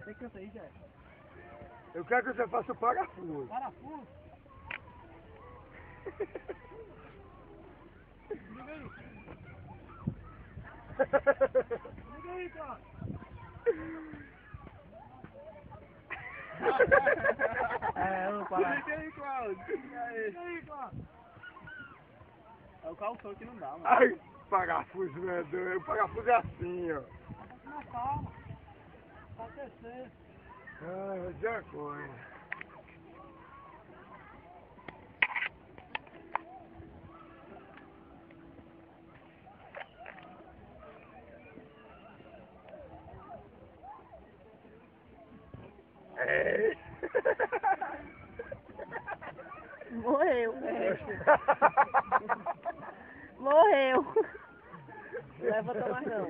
Tem que aí, Jé. Eu quero que você faça o parafuso. Parafuso? Liga aí. Liga aí, cara. Vamos parar. Liga aí, Cláudio. Liga aí, Cláudio. É o calção que não dá, mano. Ai, parafuso, meu Deus. O parafuso é assim, ó. Na calma. Pra aquecer. Ai, mas é coisa. É. Morreu. Morreu. Não levanta mais não.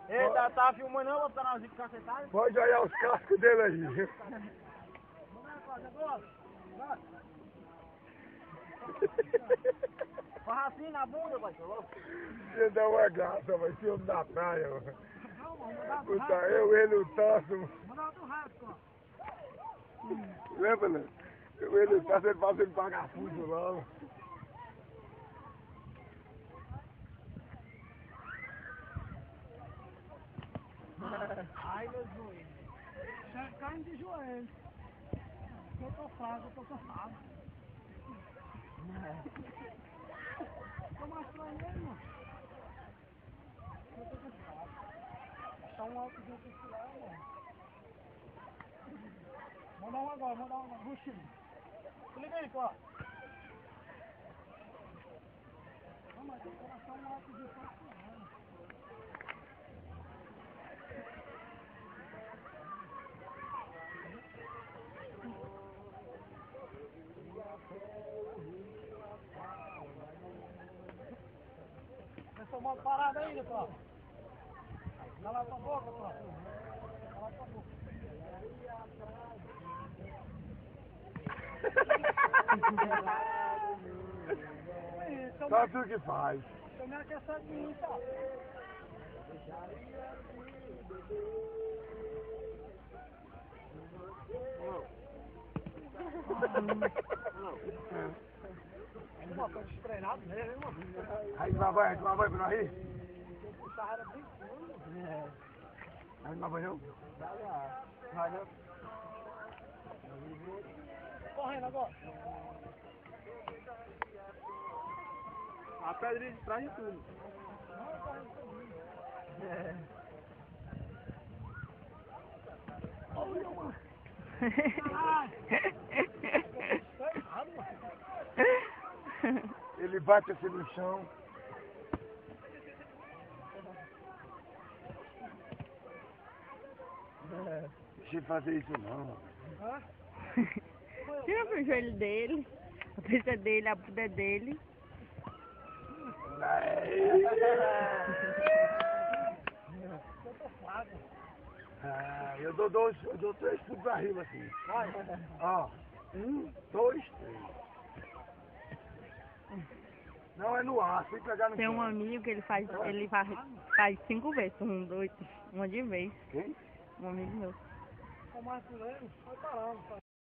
Ei, tá filmando não, pra nós ir cacetado? Pode olhar os cascos dele aí. Vamos fazer agora. Vai. Farra assim na bunda, vai, Você dá uma graça, vai ser homem da praia, mano. Calma, vamos dar do Puta, rato. ele, o Tasso. Vamos dar do rato, ó. Lembra, né? Ele, o Tasso, ele fazendo parafuso lá. Ai, meu joelho. Já caindo de joelho. Eu tô fraco, eu tô cansado. Tô mais pra mesmo. Eu tô cansado. Tá um alto de outro lá, mano. Manda um agora, manda um agora. Ruxinho. Liga aí, Cláudio. Não, mas tem que colocar um alto de outro lá. Você tomou uma parada ainda, Cláudio? Cala tua boca, Cláudio. Cala tua boca. Sabe o que faz? Tomei uma aquecedinha, tá? Pô, tô destreinado mesmo, hein, mano? Aí lá vai por aí? O carro era bem fundo. Aí não vai não? Vai não. Correndo agora. A pedrinha de trás de tudo. Não, correndo comigo. Olha, mano. Ai! Tá errado, mano. Ele bate assim no chão. Deixa ele fazer isso não. Hã? Tira pro joelho dele, a cabeça dele, a bunda dele. Eu tô fraco. Ah, eu dou 3 pulos pra rima assim. Vai. Ó, 1, 2, 3. Não é no ar, sem pegar no Tem um chão. amigo que ele faz 5 vezes, uma de vez. Quem? Um amigo meu. Tô mais por ele. Vai parando, pai.